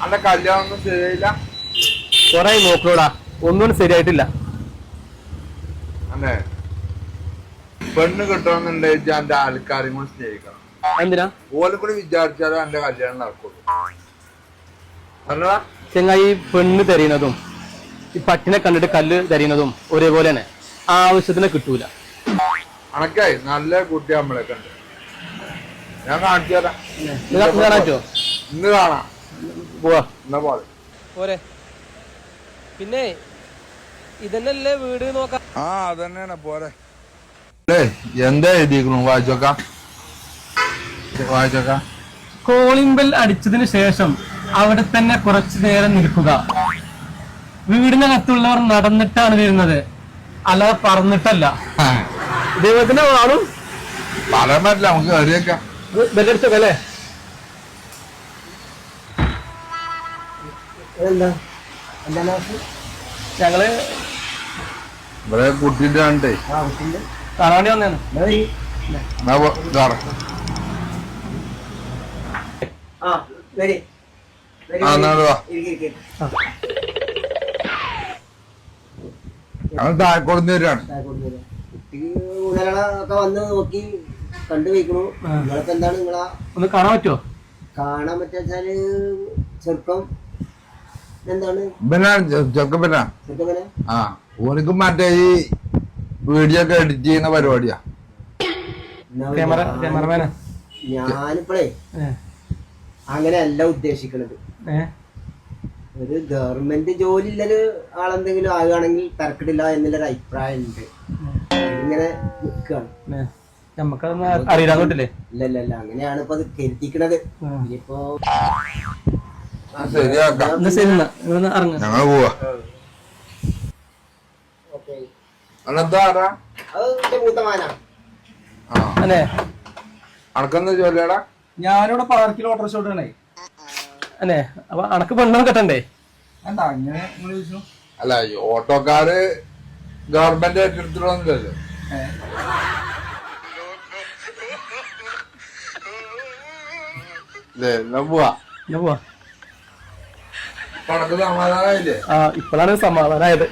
അന്റെ കല്യാണം ഒന്നും ശരിയായില്ല. കൊറേ നോക്കണോടാ, ഒന്നും ശരിയായിട്ടില്ല. അല്ലേ പെണ്ണ് കിട്ടണമെന്നുണ്ടെങ്കിൽ എന്റെ ആൾക്കാരെയും കൂടി സ്നേഹിക്കണം. എന്തിനാ? ഓലെ കൂടി വിചാരിച്ചാലും എന്റെ കല്യാണം നടക്കുള്ളൂ. അല്ലടാ ചെങ്ങായി, പെണ്ണ് തരുന്നതും ഈ പട്ടിനെ കണ്ടിട്ട് കല്ല് തരുന്നതും ഒരേപോലെ തന്നെ. ആവശ്യത്തിന് കിട്ടൂല. അണക്കായി നല്ല കുട്ടി നമ്മളൊക്കെ ഉണ്ട്. ഞാൻ കാണിച്ചു തരാം. കാണാറ്റോ? ഇന്ന് കാണാം. പോവാ എന്നാ പോലെ പോരെ. പിന്നെ ഇതന്നല്ലേ വീട് നോക്കാം. ആ അതന്നെയാണ് പോരെ. എന്താ എഴുതിക്കണു? വായിച്ചോക്കാം. കോളിംഗ് ബെൽ അടിച്ചതിന് ശേഷം അവിടെ തന്നെ കുറച്ചു നേരം നിൽക്കുക. വീടിനകത്തുള്ളവർ നടന്നിട്ടാണ് വരുന്നത്, അല്ലാതെ പറന്നിട്ടല്ല. ദൈവത്തിന്റെ ആളും പറയാൻ പറ്റില്ല, നമുക്ക് കയറിയേക്കാം. ബെല്ലടിച്ചോക്കല്ലേ? ഞങ്ങള് ഇവിടെ കുട്ടിന്റെ കണ്ടേ കാണാണ്ടി വന്നേന്ന്. താഴെക്കൊടുന്ന് വരികയാണ്. ഒക്കെ വന്ന് നോക്കി കണ്ടു വയ്ക്കണു. നിങ്ങളിപ്പോ എന്താണ് നിങ്ങളാ ഒന്ന് കാണാൻ പറ്റുമോ? കാണാൻ പറ്റാച്ചാല് ചെറുപ്പം എന്താണ് ചെറുക്കപ്പനാ. ചെറുക്കങ്ങനെ ആ ഓനിക്കും മറ്റേ ഈ വീഡിയോ ഒക്കെ എഡിറ്റ് ചെയ്യുന്ന പരിപാടിയാ. ക്യാമറമാനാ. ഞാനിപ്പോഴേ അങ്ങനെയല്ല ഉദ്ദേശിക്കണത്. ഒരു ഗവൺമെന്റ് ജോലി ഇല്ലൊരു ആളെന്തെങ്കിലും ആകുകയാണെങ്കിൽ തരക്കിടില്ല എന്നുള്ളൊരു അഭിപ്രായം ഉണ്ട്. ഇങ്ങനെ നിൽക്കുകയാണ്. നമുക്കതൊന്നും അറിയാൻ പറ്റില്ലേ? ഇല്ല അങ്ങനെയാണ് ഇപ്പൊ അത് കരുതിക്കണത്. ഇനിയിപ്പോ ഞങ്ങള് പോവാ. അനക്കെന്താ ജോലിയാടാ? ഞാനിവിടെ പാർക്കിൽ ഓട്ടോറിക്ഷ ഓടണേ. അല്ലേ? അപ്പൊ അനക്ക് പെണ്ണൊന്നും കെട്ടണ്ടേ? അല്ല ഈ ഓട്ടോക്കാര് ഗവൺമെന്റ് ഏറ്റെടുത്തിട്ടൊന്നുമില്ലല്ലോ. പോവാ. ആ, ഇപ്പോഴാണ് സമാധാനമായത്.